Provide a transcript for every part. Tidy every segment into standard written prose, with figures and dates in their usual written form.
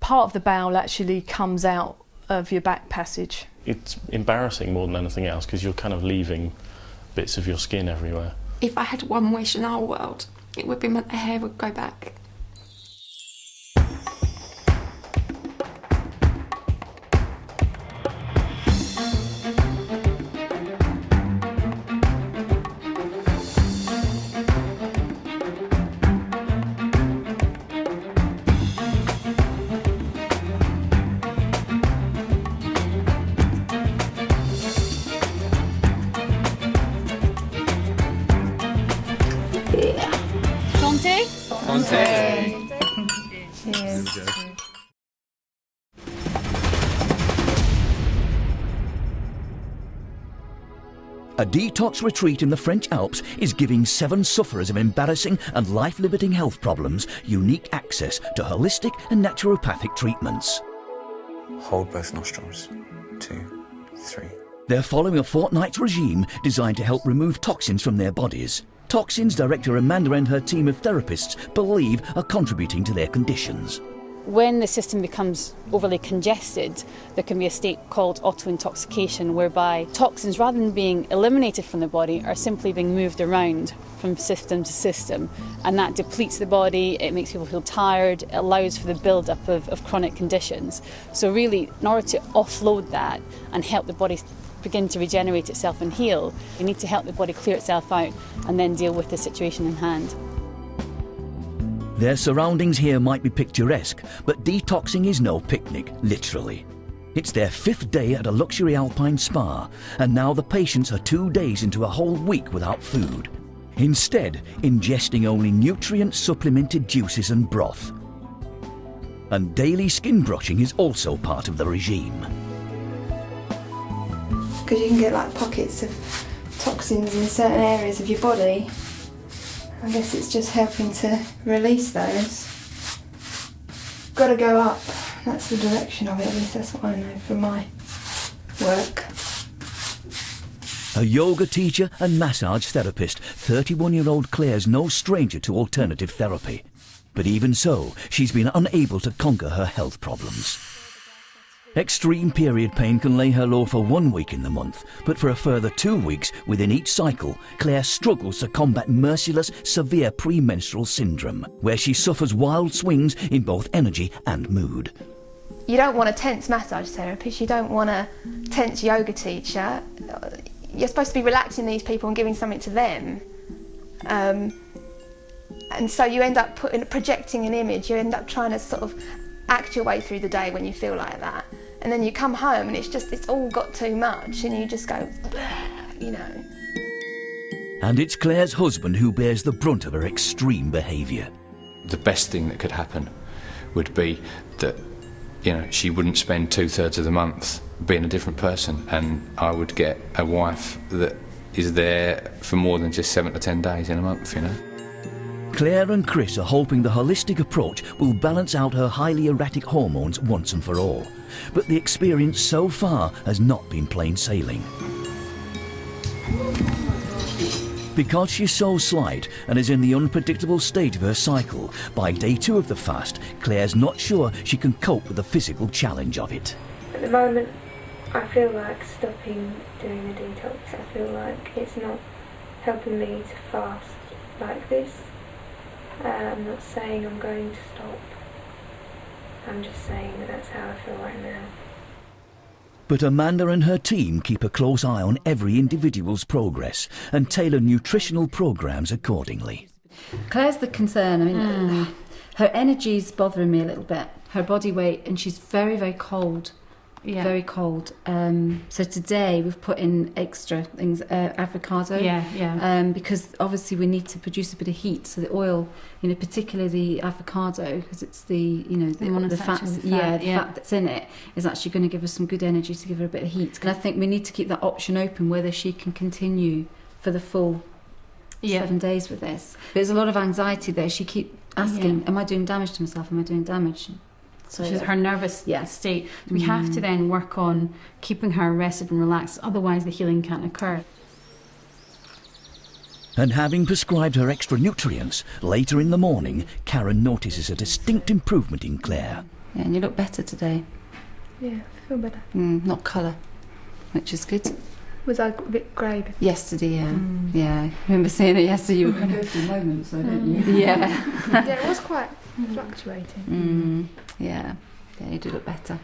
part of the bowel actually comes out of your back passage. It's embarrassing more than anything else because you're kind of leaving bits of your skin everywhere. If I had one wish in the whole world, it would be my hair would go back. A detox retreat in the French Alps is giving 7 sufferers of embarrassing and life-limiting health problems unique access to holistic and naturopathic treatments. Hold both nostrils. 2, 3. They're following a fortnight's regime designed to help remove toxins from their bodies. Toxins Director Amanda and her team of therapists believe are contributing to their conditions. When the system becomes overly congested, there can be a state called auto-intoxication, whereby toxins, rather than being eliminated from the body, are simply being moved around from system to system, and that depletes the body. It makes people feel tired, it allows for the build-up of chronic conditions. So really, in order to offload that and help the body begin to regenerate itself and heal, you need to help the body clear itself out and then deal with the situation in hand. Their surroundings here might be picturesque, but detoxing is no picnic, literally. It's their 5th day at a luxury alpine spa, and now the patients are 2 days into a whole week without food. Instead, ingesting only nutrient-supplemented juices and broth. And daily skin brushing is also part of the regime. Because you can get like pockets of toxins in certain areas of your body. I guess it's just helping to release those. Got to go up. That's the direction of it, at least that's what I know from my work. A yoga teacher and massage therapist, 31-year-old Claire's no stranger to alternative therapy. But even so, she's been unable to conquer her health problems. Extreme period pain can lay her low for 1 week in the month, but for a further 2 weeks within each cycle, Claire struggles to combat merciless, severe premenstrual syndrome, where she suffers wild swings in both energy and mood. You don't want a tense massage therapist, you don't want a tense yoga teacher. You're supposed to be relaxing these people and giving something to them. And so you end up projecting an image, you end up trying to sort of act your way through the day when you feel like that. And then you come home and it's all got too much and you just go, you know. And it's Claire's husband who bears the brunt of her extreme behaviour. The best thing that could happen would be that, you know, she wouldn't spend 2/3 of the month being a different person, and I would get a wife that is there for more than just 7 to 10 days in a month, you know. Claire and Chris are hoping the holistic approach will balance out her highly erratic hormones once and for all. But the experience so far has not been plain sailing. Because she's so slight and is in the unpredictable stage of her cycle, by day 2 of the fast, Claire's not sure she can cope with the physical challenge of it. At the moment, I feel like stopping doing the detox. I feel like it's not helping me to fast like this. I'm not saying I'm going to stop. I'm just saying that that's how I feel right now. But Amanda and her team keep a close eye on every individual's progress and tailor nutritional programmes accordingly. Claire's the concern. I mean, her energy's bothering me a little bit. Her body weight, and she's very, very cold. Yeah. Very cold. So today we've put in extra things, avocado. Because obviously we need to produce a bit of heat. So the oil, you know, particularly the avocado, because it's the, you know, the fat, the fat that's in it is actually going to give us some good energy to give her a bit of heat. And I think we need to keep that option open whether she can continue for the full 7 days with this. There's a lot of anxiety there. She keeps asking, am I doing damage to myself? Am I doing damage? So she's her nervous state. We have to then work on keeping her rested and relaxed, otherwise the healing can't occur. And having prescribed her extra nutrients, later in the morning, Karen notices a distinct improvement in Claire. Yeah, and you look better today. Yeah, I feel better. Not colour, which is good. Was I a bit grey before? Yesterday, yeah. Yeah, I remember saying it yesterday. You were kind of go through moments, though, didn't you? Yeah. Yeah, it was quite fluctuating. Yeah, you do look better.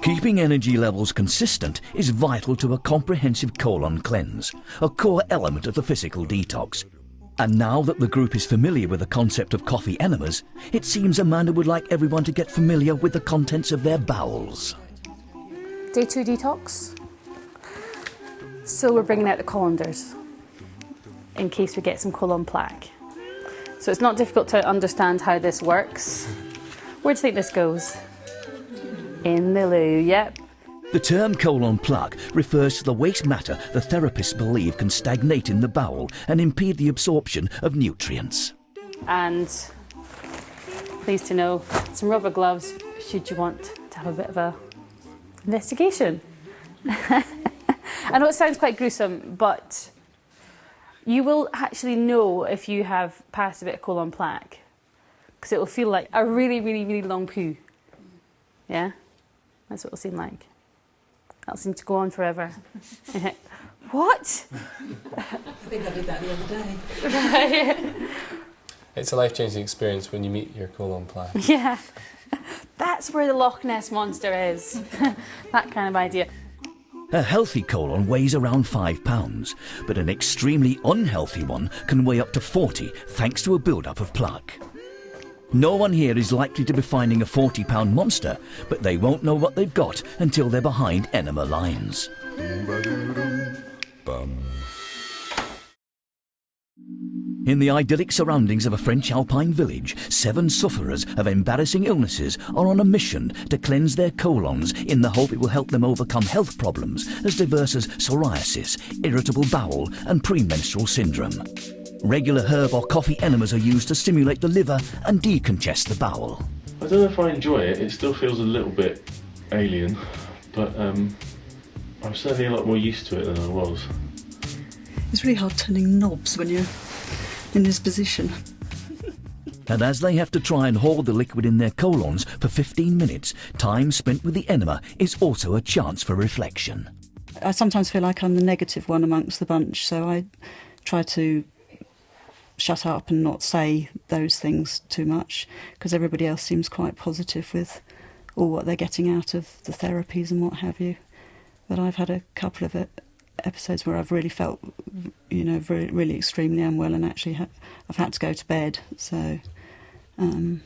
Keeping energy levels consistent is vital to a comprehensive colon cleanse, a core element of the physical detox. And now that the group is familiar with the concept of coffee enemas, it seems Amanda would like everyone to get familiar with the contents of their bowels. Day 2 detox. So we're bringing out the colanders in case we get some colon plaque. So it's not difficult to understand how this works. Where do you think this goes? In the loo, yep. The term colon plaque refers to the waste matter the therapists believe can stagnate in the bowel and impede the absorption of nutrients. And pleased to know, some rubber gloves should you want to have a bit of a investigation. I know it sounds quite gruesome, but you will actually know if you have passed a bit of colon plaque, because it will feel like a really, really, really long poo. Yeah? That's what it'll seem like. That'll seem to go on forever. What? I think I did that the other day. It's a life-changing experience when you meet your colon plaque. Yeah. That's where the Loch Ness Monster is. That kind of idea. A healthy colon weighs around 5 pounds, but an extremely unhealthy one can weigh up to 40 thanks to a build-up of plaque. No one here is likely to be finding a 40-pound monster, but they won't know what they've got until they're behind enema lines. In the idyllic surroundings of a French alpine village, 7 sufferers of embarrassing illnesses are on a mission to cleanse their colons in the hope it will help them overcome health problems as diverse as psoriasis, irritable bowel and premenstrual syndrome. Regular herb or coffee enemas are used to stimulate the liver and decongest the bowel. I don't know if I enjoy it. It still feels a little bit alien, but I'm certainly a lot more used to it than I was. It's really hard turning knobs when you're in this position. And as they have to try and hold the liquid in their colons for 15 minutes, time spent with the enema is also a chance for reflection. I sometimes feel like I'm the negative one amongst the bunch, so I try to shut up and not say those things too much, because everybody else seems quite positive with all what they're getting out of the therapies and what have you. But I've had a couple of episodes where I've really felt, really extremely unwell, and actually I've had to go to bed. So I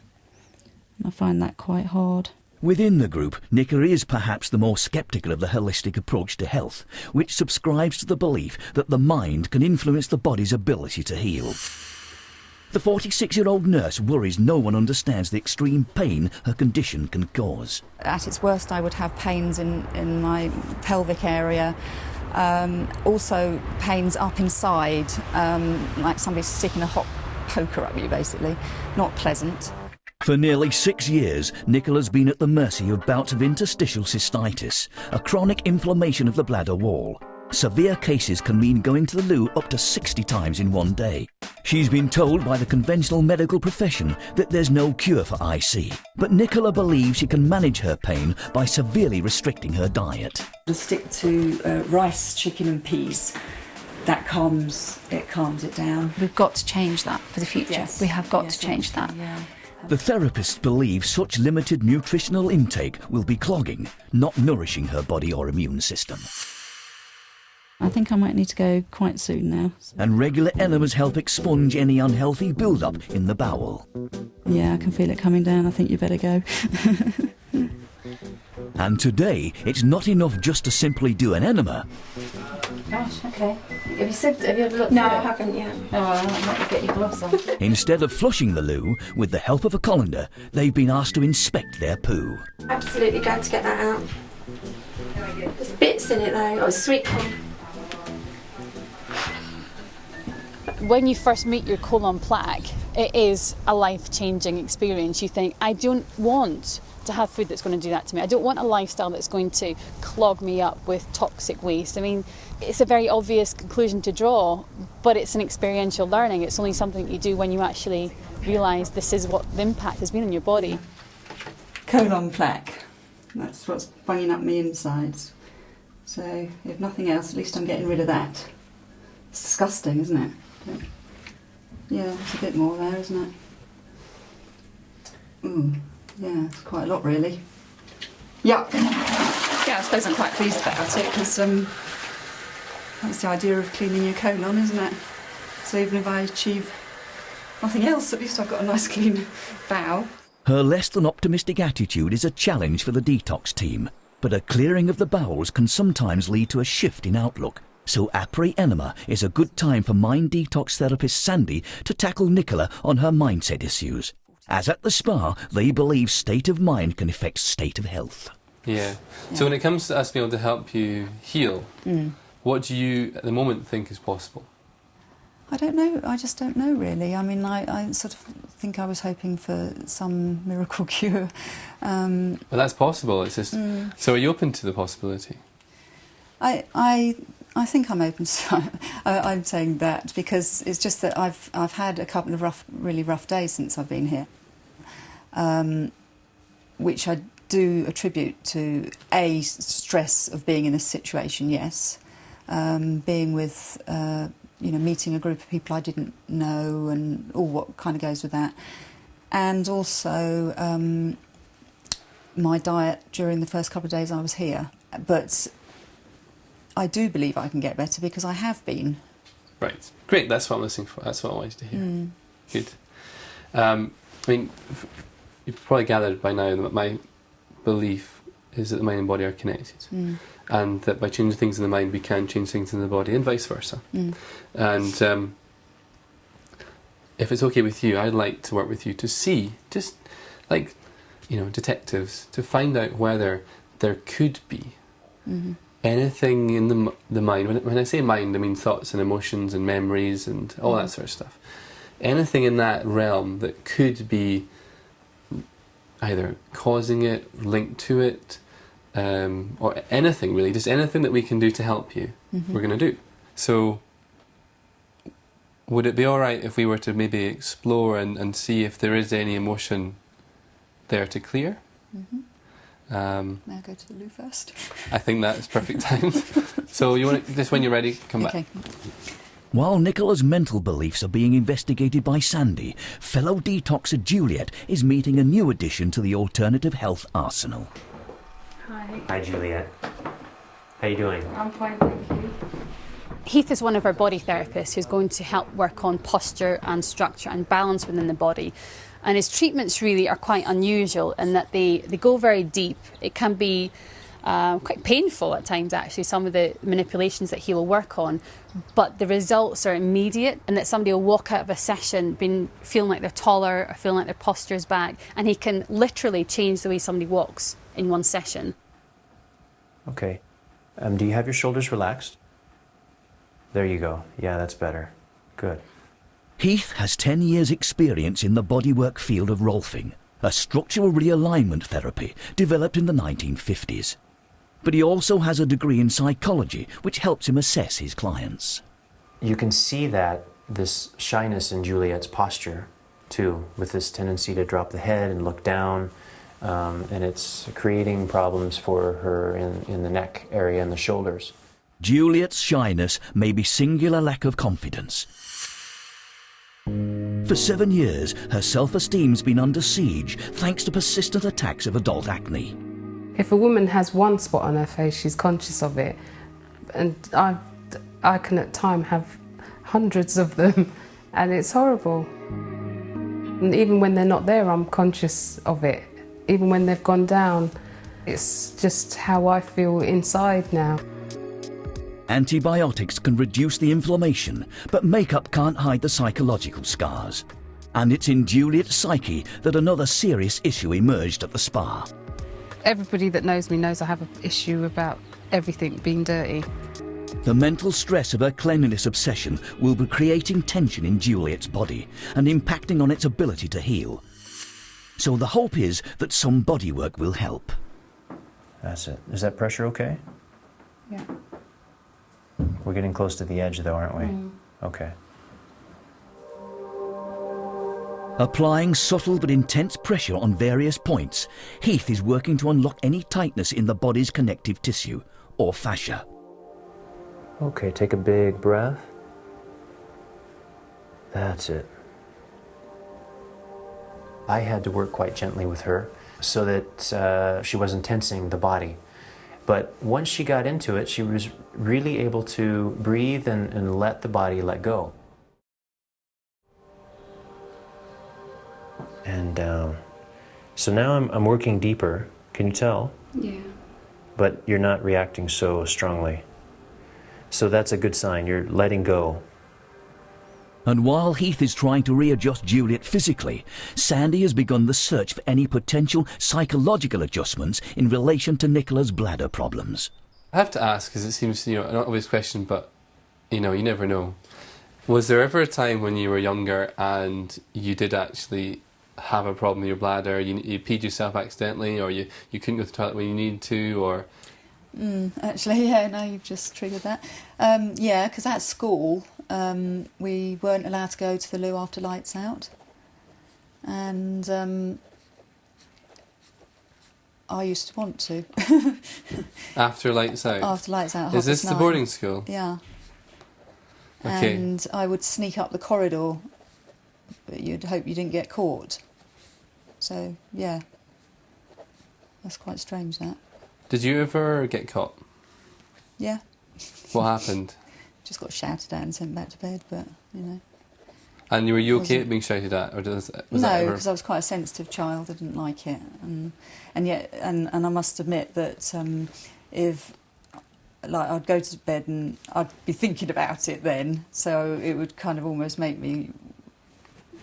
find that quite hard. Within the group, Nicola is perhaps the more sceptical of the holistic approach to health, which subscribes to the belief that the mind can influence the body's ability to heal. The 46-year-old nurse worries no one understands the extreme pain her condition can cause. At its worst, I would have pains in my pelvic area, also pains up inside, like somebody's sticking a hot poker up you, basically. Not pleasant. For nearly 6 years, Nicola's been at the mercy of bouts of interstitial cystitis, a chronic inflammation of the bladder wall. Severe cases can mean going to the loo up to 60 times in one day. She's been told by the conventional medical profession that there's no cure for IC, but Nicola believes she can manage her pain by severely restricting her diet. I stick to rice, chicken and peas. That calms it down. We've got to change that for the future. Yes. We have got to change that. Yeah. The therapists believe such limited nutritional intake will be clogging, not nourishing her body or immune system. I think I might need to go quite soon now. And regular enemas help expunge any unhealthy build-up in the bowel. Yeah, I can feel it coming down. I think you better go. And today, it's not enough just to simply do an enema. Gosh, okay. Have you ever looked No, through I it? haven't yet. Oh, well, I might get your gloves on. Instead of flushing the loo, with the help of a colander, they've been asked to inspect their poo. Absolutely glad to get that out. There's bits in it though. Oh, it's sweet corn. When you first meet your colon plaque, it is a life-changing experience. You think, I don't want to have food that's going to do that to me. I don't want a lifestyle that's going to clog me up with toxic waste. I mean, it's a very obvious conclusion to draw, but it's an experiential learning. It's only something that you do when you actually realise this is what the impact has been on your body. colon plaque. That's what's bunging up my insides. So if nothing else, at least I'm getting rid of that. It's disgusting, isn't it? Yeah, there's a bit more there, isn't it? Ooh, yeah, it's quite a lot really. Yuck. Yeah, I suppose I'm quite pleased about it because that's the idea of cleaning your colon, isn't it? So even if I achieve nothing else, at least I've got a nice clean bowel. Her less than optimistic attitude is a challenge for the Detox team, but a clearing of the bowels can sometimes lead to a shift in outlook. So Après Enema is a good time for mind detox therapist Sandy to tackle Nicola on her mindset issues. As at the spa, they believe state of mind can affect state of health. Yeah. So when it comes to us being able to help you heal, what do you at the moment think is possible? I don't know. I just don't know, really. I mean, I sort of think I was hoping for some miracle cure. Well, that's possible. It's just. So, are you open to the possibility? I think I'm open to. I'm saying that because it's just that I've had a couple of really rough days since I've been here, which I do attribute to stress of being in this situation. Yes, being with. Meeting a group of people I didn't know and all what kind of goes with that. And also my diet during the first couple of days I was here. But I do believe I can get better because I have been. Right. Great, that's what I'm listening for. That's what I wanted to hear. Good. I mean, you've probably gathered by now that my belief is that the mind and body are connected. And that by changing things in the mind, we can change things in the body, and vice versa. And if it's okay with you, I'd like to work with you to see, just like, detectives, to find out whether there could be anything in the mind. When I say mind, I mean thoughts and emotions and memories and all that sort of stuff. Anything in that realm that could be either causing it, linked to it, or anything really, just anything that we can do to help you, we're going to do. So would it be alright if we were to maybe explore and see if there is any emotion there to clear? May I go to the loo first? I think that's perfect time. So you want to, just when you're ready, come back. While Nicola's mental beliefs are being investigated by Sandy, fellow detoxer Juliet is meeting a new addition to the alternative health arsenal. Hi Juliet. How you doing? I'm fine, thank you. Heath is one of our body therapists who's going to help work on posture and structure and balance within the body. And his treatments really are quite unusual in that they go very deep. It can be quite painful at times, actually, some of the manipulations that he will work on, but the results are immediate, and that somebody will walk out of a session feeling like they're taller or feeling like their posture's back, and he can literally change the way somebody walks in one session. Okay. Do you have your shoulders relaxed? There you go. Yeah, that's better. Good. Heath has 10 years' experience in the bodywork field of rolfing, a structural realignment therapy developed in the 1950s. But he also has a degree in psychology, which helps him assess his clients. You can see this shyness in Juliet's posture, too, with this tendency to drop the head and look down, and it's creating problems for her in the neck area and the shoulders. Juliet's shyness may be singular lack of confidence. For 7 years, her self-esteem's been under siege thanks to persistent attacks of adult acne. If a woman has one spot on her face, she's conscious of it. And I can at times have hundreds of them, and it's horrible. And even when they're not there, I'm conscious of it. Even when they've gone down, it's just how I feel inside now. Antibiotics can reduce the inflammation, but makeup can't hide the psychological scars. And it's in Juliet's psyche that another serious issue emerged at the spa. Everybody that knows me knows I have an issue about everything being dirty. The mental stress of her cleanliness obsession will be creating tension in Juliet's body and impacting on its ability to heal. So the hope is that some bodywork will help. That's it. Is that pressure okay? Yeah. We're getting close to the edge though, aren't we? Okay. Applying subtle but intense pressure on various points, Heath is working to unlock any tightness in the body's connective tissue, or fascia. Okay, take a big breath. That's it. I had to work quite gently with her so that she wasn't tensing the body. But once she got into it, she was really able to breathe and let the body let go. And so now I'm working deeper. Can you tell? Yeah. But you're not reacting so strongly. So that's a good sign. You're letting go. And while Heath is trying to readjust Juliet physically, Sandy has begun the search for any potential psychological adjustments in relation to Nicola's bladder problems. I have to ask, because it seems, an obvious question, but, you never know. Was there ever a time when you were younger and you did actually have a problem with your bladder, you peed yourself accidentally, or you couldn't go to the toilet when you needed to, or... Actually, yeah, no, you've just triggered that. Yeah, because at school, we weren't allowed to go to the loo after lights out. And I used to want to. After lights out? After lights out. Is this the boarding school? Yeah. Okay. And I would sneak up the corridor, but you'd hope you didn't get caught. So, yeah. That's quite strange, that. Did you ever get caught? Yeah. What happened? Just got shouted at and sent back to bed, but, And were you okay at being shouted at? Or was no, that ever... because I was quite a sensitive child. I didn't like it. And I must admit that if... I'd go to bed and I'd be thinking about it then, so it would kind of almost make me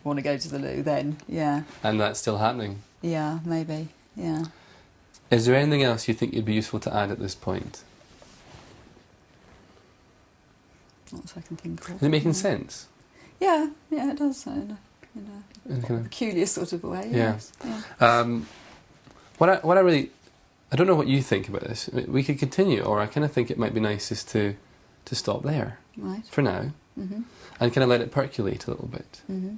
want to go to the loo then, yeah. And that's still happening? Yeah, maybe, yeah. Is there anything else you think would be useful to add at this point? Not that I can think of. Is it making sense? Yeah, it does, in a peculiar sort of way, yes. Yeah. What I really... I don't know what you think about this. We could continue, or I kind of think it might be nice just to stop there. Right. For now. Mm-hmm. And kind of let it percolate a little bit. Mm-hmm.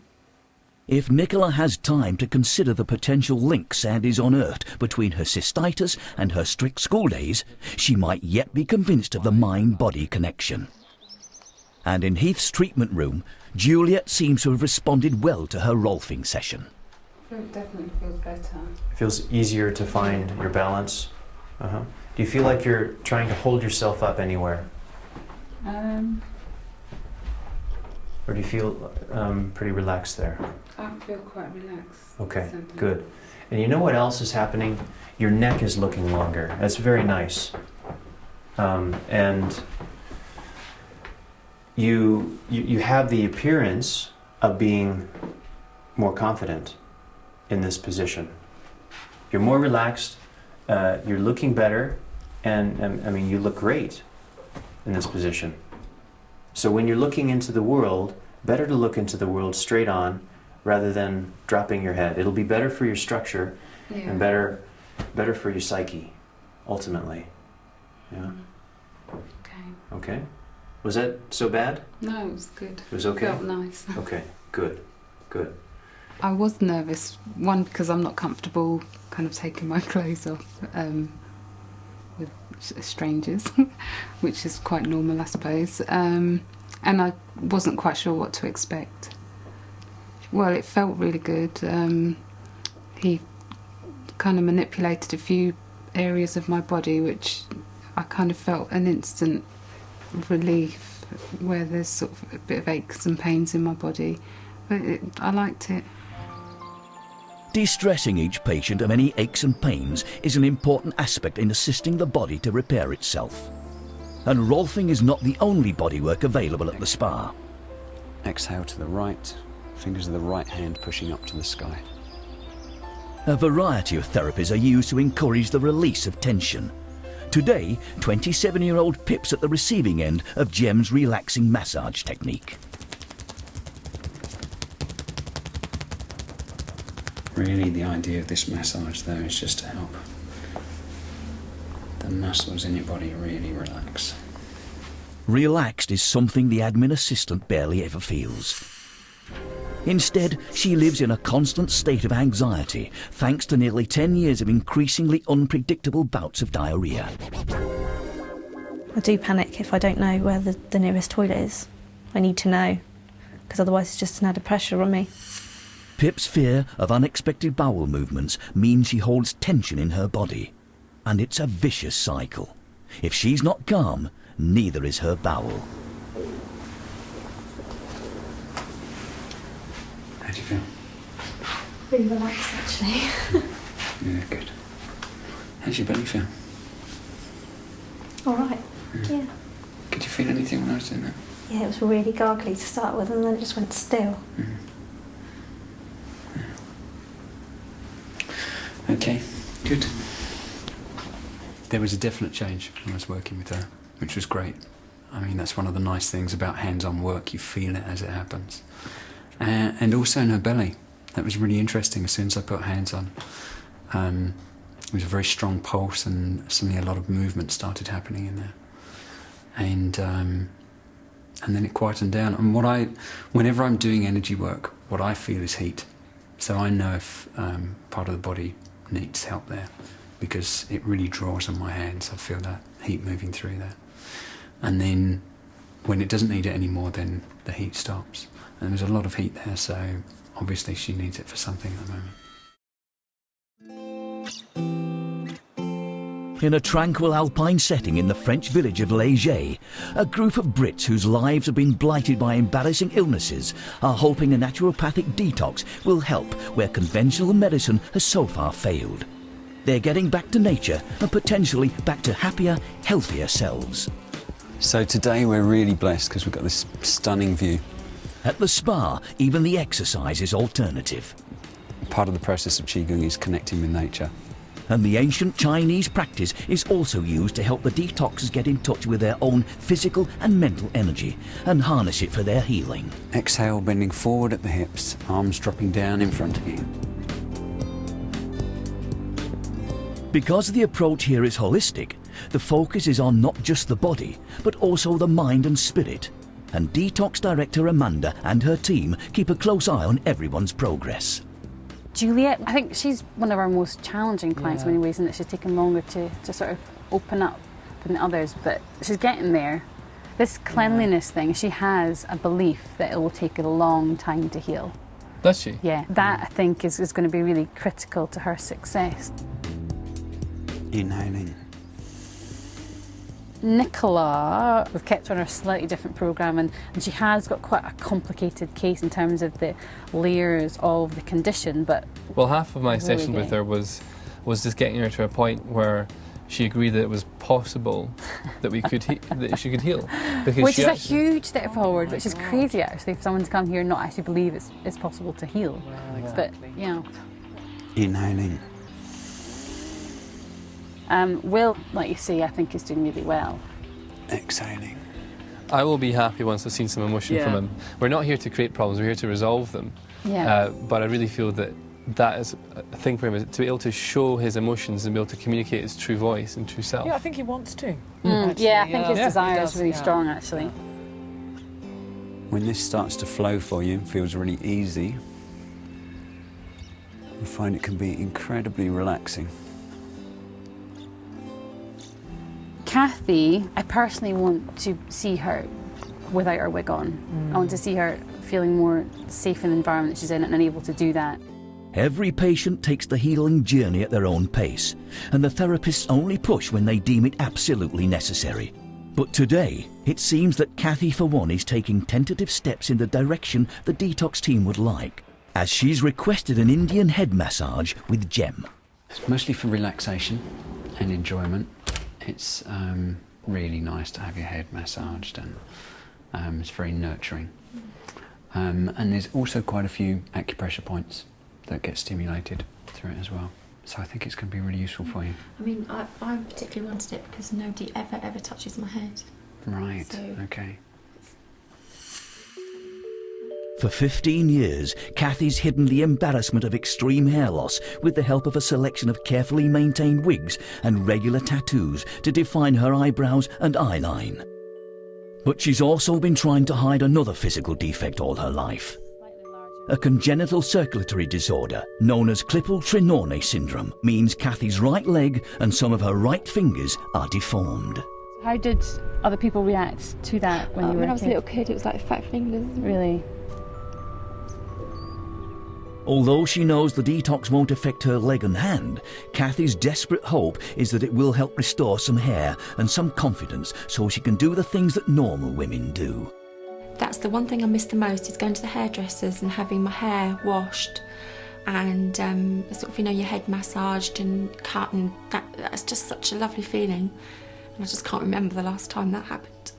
If Nicola has time to consider the potential link Sandy's unearthed between her cystitis and her strict school days, she might yet be convinced of the mind-body connection. And in Heath's treatment room, Juliet seems to have responded well to her rolfing session. It definitely feels better. It feels easier to find your balance. Uh-huh. Do you feel like you're trying to hold yourself up anywhere? Or do you feel pretty relaxed there? I feel quite relaxed. Okay, good. And you know what else is happening? Your neck is looking longer. That's very nice. And you have the appearance of being more confident in this position. You're more relaxed, you're looking better, and I mean, you look great in this position. So when you're looking into the world, better to look into the world straight on rather than dropping your head. It'll be better for your structure and better for your psyche, ultimately. Yeah. Okay. Was that so bad? No, it was good. It was okay? Felt nice. Okay, good. I was nervous, one, because I'm not comfortable kind of taking my clothes off with strangers, which is quite normal, I suppose. And I wasn't quite sure what to expect. Well, it felt really good. He kind of manipulated a few areas of my body, which I kind of felt an instant relief, where there's sort of a bit of aches and pains in my body. But I liked it. De-stressing each patient of any aches and pains is an important aspect in assisting the body to repair itself. And rolfing is not the only bodywork available at the spa. Exhale to the right, fingers of the right hand pushing up to the sky. A variety of therapies are used to encourage the release of tension. Today, 27-year-old Pip's at the receiving end of Jem's relaxing massage technique. Really, the idea of this massage, though, is just to help the muscles in your body really relax. Relaxed is something the admin assistant barely ever feels. Instead, she lives in a constant state of anxiety, thanks to nearly 10 years of increasingly unpredictable bouts of diarrhoea. I do panic if I don't know where the nearest toilet is. I need to know, because otherwise it's just an added pressure on me. Pip's fear of unexpected bowel movements means she holds tension in her body. And it's a vicious cycle. If she's not calm, neither is her bowel. How do you feel? Really relaxed, actually. Yeah, good. How's your belly feel? All right. Yeah. Could you feel anything when I was doing that? Yeah, it was really gargly to start with, and then it just went still. Okay, good. There was a definite change when I was working with her, which was great. I mean, that's one of the nice things about hands-on work. You feel it as it happens. And also in her belly. That was really interesting. As soon as I put hands on, it was a very strong pulse, and suddenly a lot of movement started happening in there. And then it quietened down. And whenever I'm doing energy work, what I feel is heat. So I know if part of the body needs help there, because it really draws on my hands. I feel that heat moving through there. And then when it doesn't need it anymore, then the heat stops. And there's a lot of heat there, so obviously she needs it for something at the moment. In a tranquil alpine setting in the French village of Léger, a group of Brits whose lives have been blighted by embarrassing illnesses are hoping a naturopathic detox will help where conventional medicine has so far failed. They're getting back to nature and potentially back to happier, healthier selves. So today we're really blessed because we've got this stunning view. At the spa, even the exercise is alternative. Part of the process of Qigong is connecting with nature. And the ancient Chinese practice is also used to help the detoxers get in touch with their own physical and mental energy and harness it for their healing. Exhale, bending forward at the hips, arms dropping down in front of you. Because the approach here is holistic, the focus is on not just the body, but also the mind and spirit. And Detox Director Amanda and her team keep a close eye on everyone's progress. Juliet, I think she's one of our most challenging clients in many ways, in that she's taken longer to sort of open up than others, but she's getting there. This cleanliness thing, she has a belief that it will take a long time to heal. Does she? Yeah, that I think is going to be really critical to her success. Inhaling. Nicola, we've kept her on a slightly different programme, and she has got quite a complicated case in terms of the layers of the condition. But well, half of my session with her was just getting her to a point where she agreed that it was possible that we could that she could heal, because which is a huge step forward, which is crazy actually for someone to come here and not actually believe it's possible to heal. But yeah. Inhaling. Will, like you say, I think is doing really well. Exhaling. I will be happy once I've seen some emotion from him. We're not here to create problems, we're here to resolve them. Yeah. But I really feel that is a thing for him, is to be able to show his emotions and be able to communicate his true voice and true self. Yeah, I think he wants to. Yeah, I think his desire is really strong actually. When this starts to flow for you, feels really easy, you find it can be incredibly relaxing. Kathy, I personally want to see her without her wig on. I want to see her feeling more safe in the environment that she's in and able to do that. Every patient takes the healing journey at their own pace, and the therapists only push when they deem it absolutely necessary. But today, it seems that Kathy, for one, is taking tentative steps in the direction the Detox team would like, as she's requested an Indian head massage with Gem. It's mostly for relaxation and enjoyment. It's really nice to have your head massaged, and it's very nurturing. And there's also quite a few acupressure points that get stimulated through it as well. So I think it's going to be really useful for you. I mean, I particularly wanted it because nobody ever touches my head. Right, So okay. For 15 years, Kathy's hidden the embarrassment of extreme hair loss with the help of a selection of carefully maintained wigs and regular tattoos to define her eyebrows and eyeline. But she's also been trying to hide another physical defect all her life. A congenital circulatory disorder known as Klippel-Trenaunay syndrome means Kathy's right leg and some of her right fingers are deformed. How did other people react to that when you were When I was a little kid, it was like fat fingers. Really? Although she knows the detox won't affect her leg and hand, Kathy's desperate hope is that it will help restore some hair and some confidence so she can do the things that normal women do. That's the one thing I miss the most, is going to the hairdressers and having my hair washed and sort of, you know, your head massaged and cut, and that's just such a lovely feeling. And I just can't remember the last time that happened.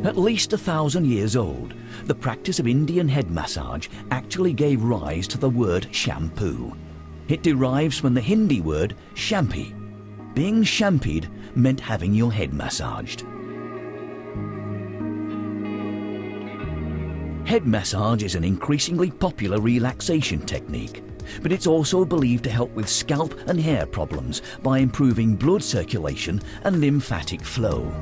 At least 1,000 years old, the practice of Indian head massage actually gave rise to the word shampoo. It derives from the Hindi word shampi. Being shampied meant having your head massaged. Head massage is an increasingly popular relaxation technique, but it's also believed to help with scalp and hair problems by improving blood circulation and lymphatic flow.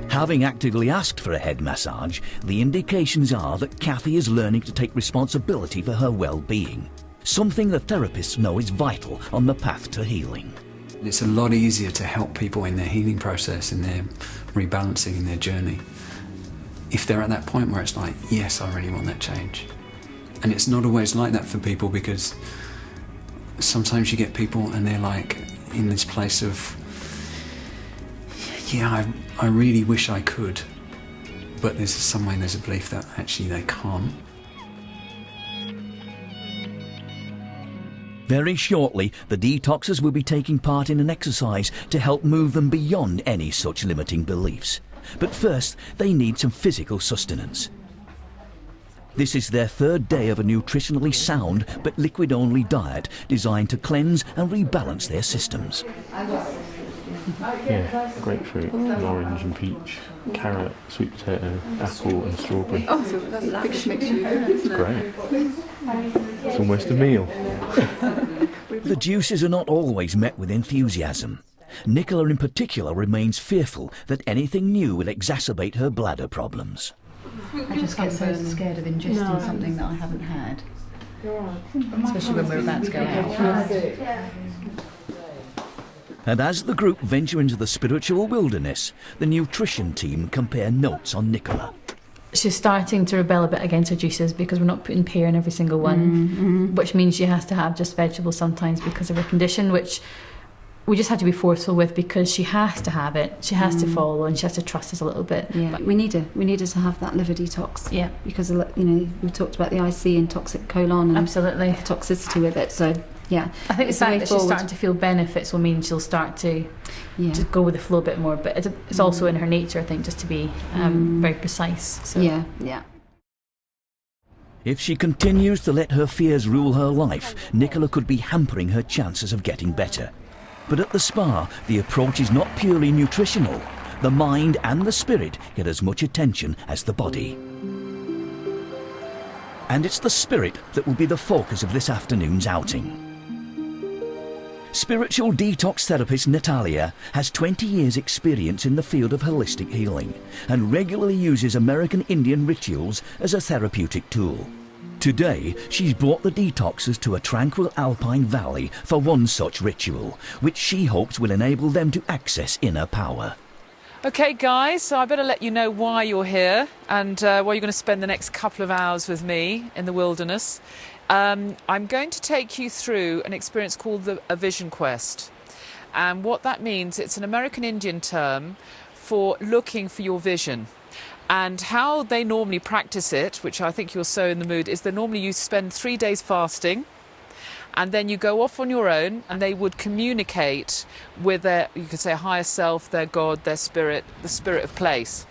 Having actively asked for a head massage, the indications are that Kathy is learning to take responsibility for her well-being, something the therapists know is vital on the path to healing. It's a lot easier to help people in their healing process, in their rebalancing, in their journey, if they're at that point where it's like, yes, I really want that change. And it's not always like that for people, because sometimes you get people and they're like in this place of, yeah, I really wish I could, but there's a belief that actually they can't. Very shortly, the detoxers will be taking part in an exercise to help move them beyond any such limiting beliefs. But first, they need some physical sustenance. This is their third day of a nutritionally sound but liquid-only diet designed to cleanse and rebalance their systems. Yeah, grapefruit, orange and peach, carrot, sweet potato, apple and strawberry. Oh, so that's the biggest mix you've had, isn't it? Great. It's almost a meal. The juices are not always met with enthusiasm. Nicola in particular remains fearful that anything new will exacerbate her bladder problems. I just get so scared of ingesting something that I haven't had. Especially when we're about to go out. And as the group venture into the spiritual wilderness, the nutrition team compare notes on Nicola. She's starting to rebel a bit against her juices because we're not putting pear in every single one, which means she has to have just vegetables sometimes because of her condition, which we just had to be forceful with because she has to have it. She has to follow and she has to trust us a little bit. Yeah, but we need her to have that liver detox. Yeah, because we talked about the IC and toxic colon and absolutely toxicity with it. So yeah, I think the fact that she's starting to feel benefits will mean she'll start to go with the flow a bit more. But it's also in her nature, I think, just to be very precise. So. Yeah. If she continues to let her fears rule her life, Nicola could be hampering her chances of getting better. But at the spa, the approach is not purely nutritional. The mind and the spirit get as much attention as the body. And it's the spirit that will be the focus of this afternoon's outing. Spiritual detox therapist Natalia has 20 years' experience in the field of holistic healing and regularly uses American Indian rituals as a therapeutic tool. Today, she's brought the detoxers to a tranquil alpine valley for one such ritual, which she hopes will enable them to access inner power. Okay guys, so I better let you know why you're here and why you're going to spend the next couple of hours with me in the wilderness. I'm going to take you through an experience called a vision quest. And what that means, it's an American Indian term for looking for your vision. And how they normally practice it, which I think you're so in the mood, is you spend 3 days fasting and then you go off on your own and they would communicate with their, you could say, higher self, their God, their spirit, the spirit of place.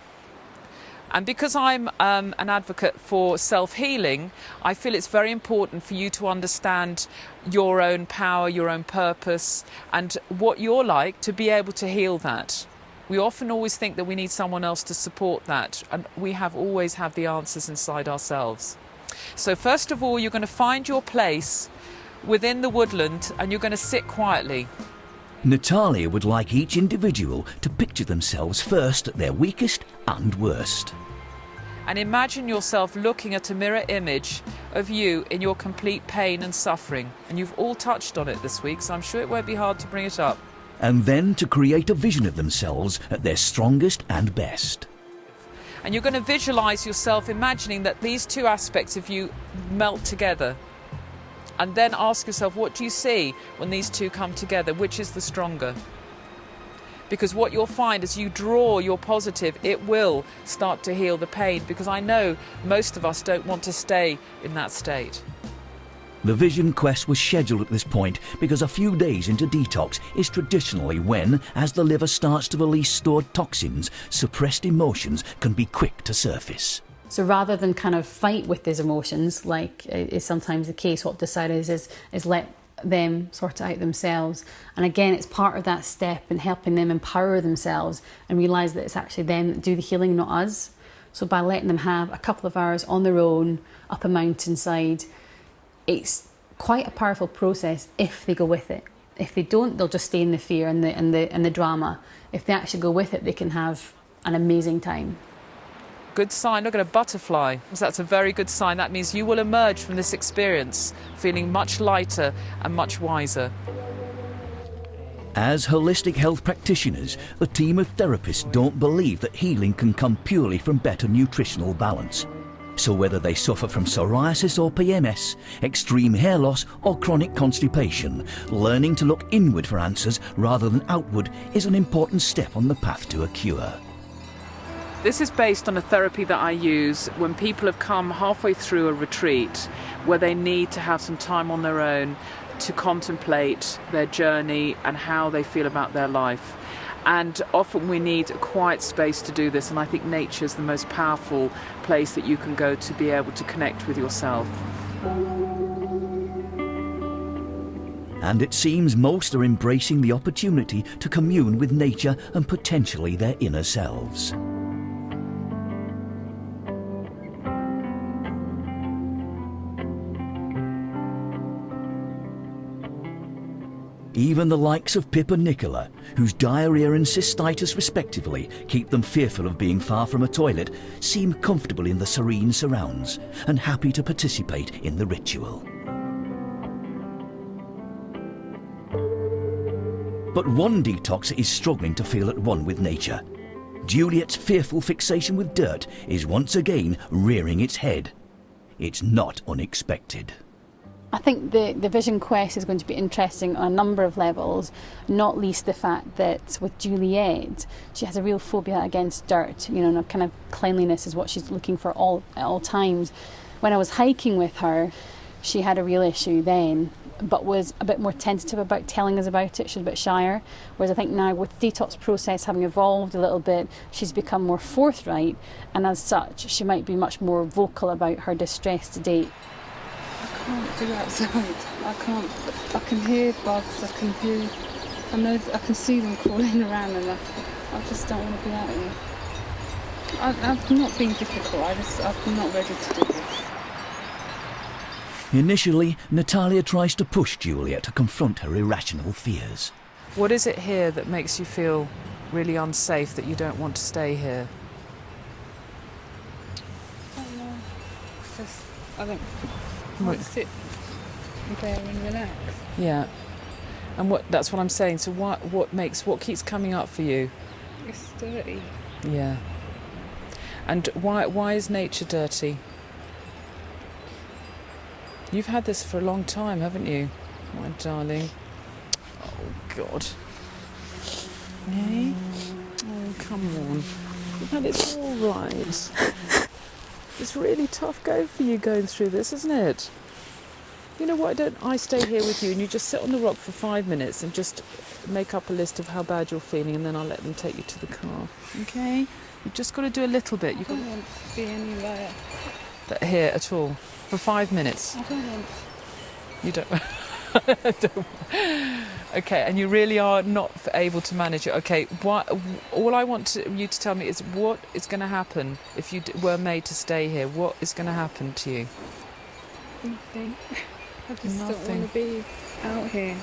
And because I'm an advocate for self-healing, I feel it's very important for you to understand your own power, your own purpose, and what you're like to be able to heal that. We often always think that we need someone else to support that, and we always have the answers inside ourselves. So first of all, you're going to find your place within the woodland and you're going to sit quietly. Natalia would like each individual to picture themselves first at their weakest and worst. And imagine yourself looking at a mirror image of you in your complete pain and suffering. And you've all touched on it this week, so I'm sure it won't be hard to bring it up. And then to create a vision of themselves at their strongest and best. And you're going to visualise yourself imagining that these two aspects of you melt together. And then ask yourself, what do you see when these two come together? Which is the stronger? Because what you'll find as you draw your positive, it will start to heal the pain. Because I know most of us don't want to stay in that state. The vision quest was scheduled at this point because a few days into detox is traditionally when, as the liver starts to release stored toxins, suppressed emotions can be quick to surface. So rather than kind of fight with these emotions, like is sometimes the case, what I've decided is let them sort it out themselves. And again, it's part of that step in helping them empower themselves and realise that it's actually them that do the healing, not us. So by letting them have a couple of hours on their own, up a mountainside, it's quite a powerful process if they go with it. If they don't, they'll just stay in the fear and the drama. If they actually go with it, they can have an amazing time. Good sign, look at a butterfly. So that's a very good sign. That means you will emerge from this experience feeling much lighter and much wiser. As holistic health practitioners, the team of therapists don't believe that healing can come purely from better nutritional balance. So whether they suffer from psoriasis or PMS, extreme hair loss or chronic constipation, learning to look inward for answers rather than outward is an important step on the path to a cure. This is based on a therapy that I use when people have come halfway through a retreat where they need to have some time on their own to contemplate their journey and how they feel about their life. And often we need a quiet space to do this, and I think nature is the most powerful place that you can go to be able to connect with yourself. And it seems most are embracing the opportunity to commune with nature and potentially their inner selves. Even the likes of Pip and Nicola, whose diarrhea and cystitis respectively keep them fearful of being far from a toilet, seem comfortable in the serene surrounds and happy to participate in the ritual. But one detoxer is struggling to feel at one with nature. Juliet's fearful fixation with dirt is once again rearing its head. It's not unexpected. I think the vision quest is going to be interesting on a number of levels, not least the fact that with Juliet, she has a real phobia against dirt, and a kind of cleanliness is what she's looking for at all times. When I was hiking with her, she had a real issue then, but was a bit more tentative about telling us about it. She was a bit shyer, whereas I think now with the detox process having evolved a little bit, she's become more forthright, and as such, she might be much more vocal about her distress to date. I can't do outside. I can hear bugs, I know, I can see them crawling around, and I just don't want to be out here. I've not been difficult, I'm not ready to do this. Initially, Natalia tries to push Juliet to confront her irrational fears. What is it here that makes you feel really unsafe, that you don't want to stay here? I don't know. I don't want to sit there and relax. Yeah. And that's what I'm saying. So what keeps coming up for you? It's dirty. Yeah. And why is nature dirty? You've had this for a long time, haven't you, my darling? Oh, God. Hey? Oh, come on. You've had it all right. It's really tough go for you going through this, isn't it? You know, why don't I stay here with you and you just sit on the rock for 5 minutes and just make up a list of how bad you're feeling, and then I'll let them take you to the car. Okay? You've just got to do a little bit. I don't want to be anywhere here at all. For 5 minutes. I don't want. You don't. Okay, and you really are not able to manage it. Okay, all I want you to tell me is what is going to happen if you were made to stay here. What is going to happen to you? Nothing. I just don't want to be out here.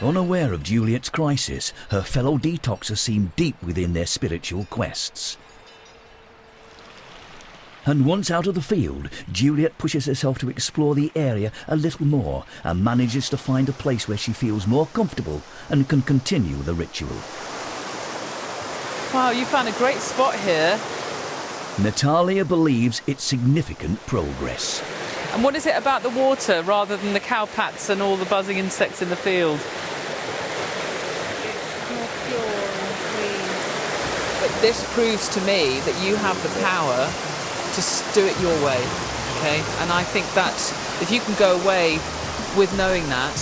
Unaware of Juliet's crisis, her fellow detoxers seem deep within their spiritual quests. And once out of the field, Juliet pushes herself to explore the area a little more and manages to find a place where she feels more comfortable and can continue the ritual. Wow, you found a great spot here. Natalia believes it's significant progress. And what is it about the water rather than the cowpats and all the buzzing insects in the field? But this proves to me that you have the power to do it your way, okay? And I think that if you can go away with knowing that,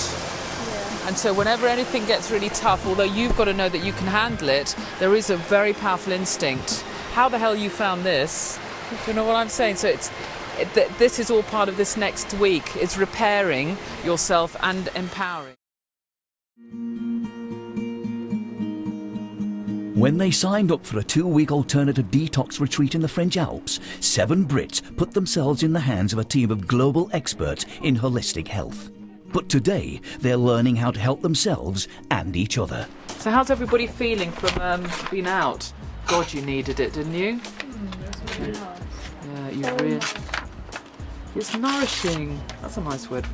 and so whenever anything gets really tough, although you've got to know that you can handle it, there is a very powerful instinct. How the hell you found this? Do you know what I'm saying? So this is all part of this next week. It's repairing yourself and empowering. When they signed up for a 2-week alternative detox retreat in the French Alps, 7 Brits put themselves in the hands of a team of global experts in holistic health. But today, they're learning how to help themselves and each other. So how's everybody feeling from being out? God, you needed it, didn't you? Yeah, you really... It's nourishing. That's a nice word.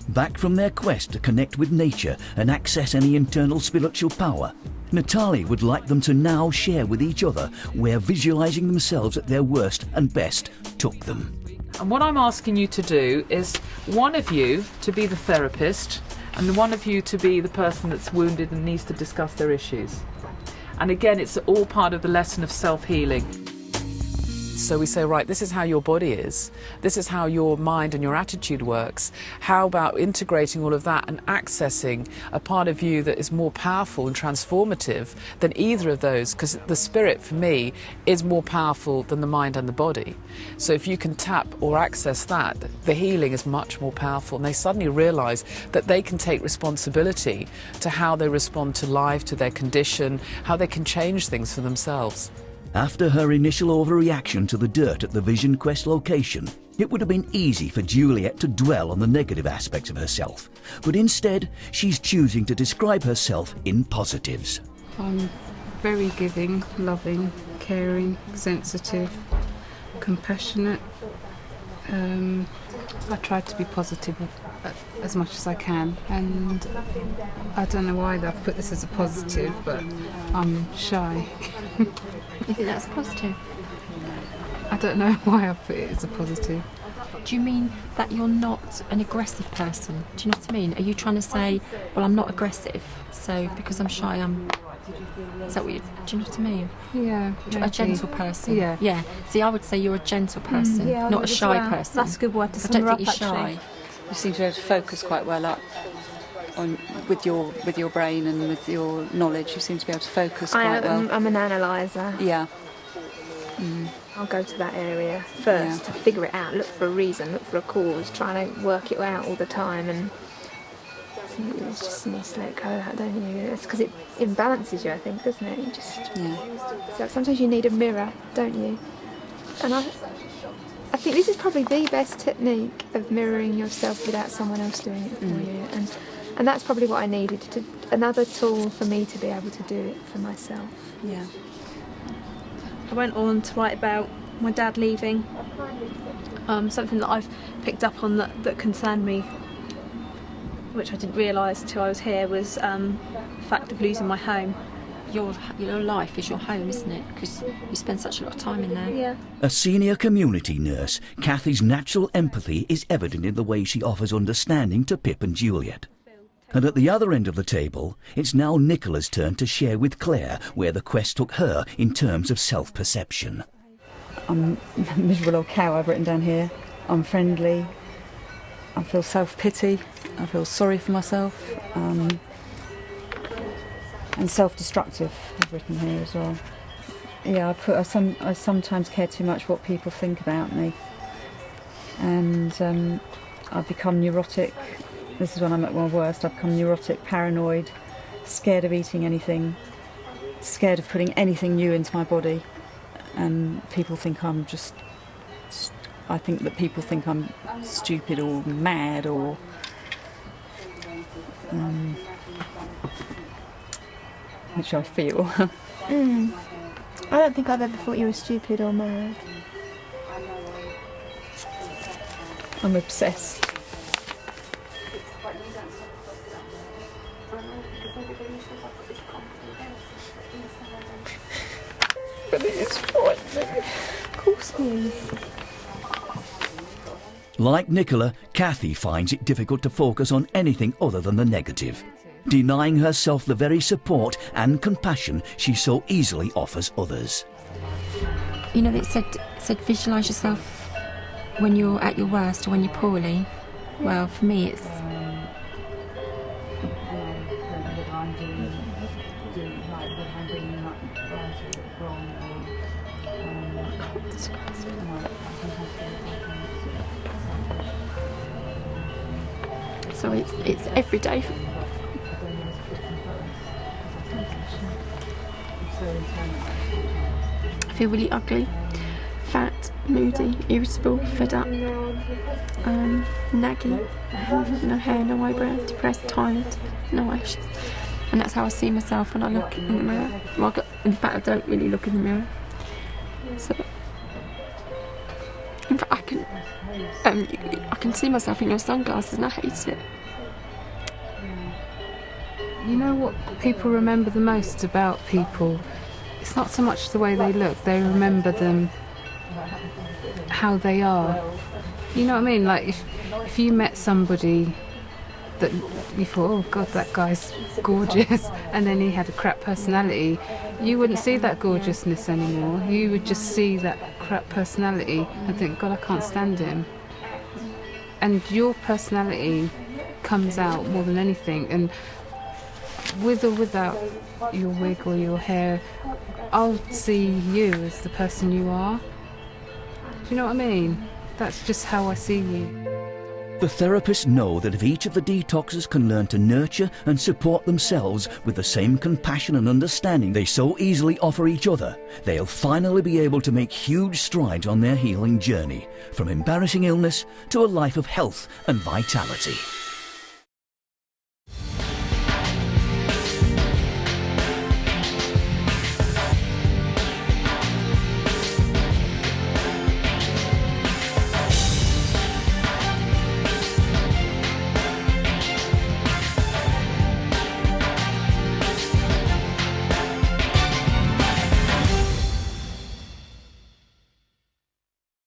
Back from their quest to connect with nature and access any internal spiritual power, Natalia would like them to now share with each other where visualising themselves at their worst and best took them. And what I'm asking you to do is one of you to be the therapist and one of you to be the person that's wounded and needs to discuss their issues. And again, it's all part of the lesson of self-healing. So we say, right, this is how your body is. This is how your mind and your attitude works. How about integrating all of that and accessing a part of you that is more powerful and transformative than either of those? Because the spirit, for me, is more powerful than the mind and the body. So if you can tap or access that, the healing is much more powerful. And they suddenly realise that they can take responsibility to how they respond to life, to their condition, how they can change things for themselves. After her initial overreaction to the dirt at the Vision Quest location, it would have been easy for Juliet to dwell on the negative aspects of herself. But instead, she's choosing to describe herself in positives. I'm very giving, loving, caring, sensitive, compassionate. I try to be positive as much as I can, and I don't know why I've put this as a positive, but I'm shy. You think that's positive? I don't know why I put it as a positive. Do you mean that you're not an aggressive person? Do you know what I mean? Are you trying to say, well, I'm not aggressive, so because I'm shy, I'm... Is that what you... Do you know what I mean? Yeah. A gentle person. Yeah. Yeah. See, I would say you're a gentle person, not a shy person. That's a good word to sum her up, I don't think you're shy. You seem to be able to focus quite well up on with your brain and with your knowledge. You seem to be able to focus quite well. I'm an analyser. Yeah. I'll go to that area first to figure it out, look for a reason, look for a cause, trying to work it out all the time, and you just need to let go of that, don't you? It's because it imbalances you, I think, doesn't it? You just so sometimes you need a mirror, don't you? And I think this is probably the best technique of mirroring yourself without someone else doing it for you, and that's probably what I needed, another tool for me to be able to do it for myself. Yeah. I went on to write about my dad leaving, something that I've picked up on that concerned me, which I didn't realise until I was here, was the fact of losing my home. Your life is your home, isn't it? Because you spend such a lot of time in there. Yeah. A senior community nurse, Kathy's natural empathy is evident in the way she offers understanding to Pip and Juliet. And at the other end of the table, it's now Nicola's turn to share with Claire where the quest took her in terms of self-perception. I'm a miserable old cow, I've written down here. I'm friendly. I feel self-pity. I feel sorry for myself. And self-destructive, I've written here as well. Yeah, I sometimes care too much what people think about me. And I've become neurotic. This is when I'm at my worst. I've become neurotic, paranoid, scared of eating anything, scared of putting anything new into my body. And people think I think that people think I'm stupid or mad or which I feel. I don't think I've ever thought you were stupid or mad. I'm obsessed. But it is frightening. Of course it is. Like Nicola, Kathy finds it difficult to focus on anything other than the negative, denying herself the very support and compassion she so easily offers others. You know, it said visualise yourself when you're at your worst or when you're poorly. Well, for me it's... So it's every day. I feel really ugly, fat, moody, irritable, fed up, naggy, no hair, no eyebrows, depressed, tired, no eyelashes. And that's how I see myself when I look in the mirror. Well, in fact, I don't really look in the mirror. So, in fact, I can see myself in your sunglasses and I hate it. You know what people remember the most about people? It's not so much the way they look, they remember them how they are. You know what I mean? Like if you met somebody that you thought, oh God, that guy's gorgeous, and then he had a crap personality, you wouldn't see that gorgeousness anymore. You would just see that crap personality and think, God, I can't stand him. And your personality comes out more than anything, and with or without your wig or your hair, I'll see you as the person you are. Do you know what I mean? That's just how I see you. The therapists know that if each of the detoxers can learn to nurture and support themselves with the same compassion and understanding they so easily offer each other, they'll finally be able to make huge strides on their healing journey, from embarrassing illness to a life of health and vitality.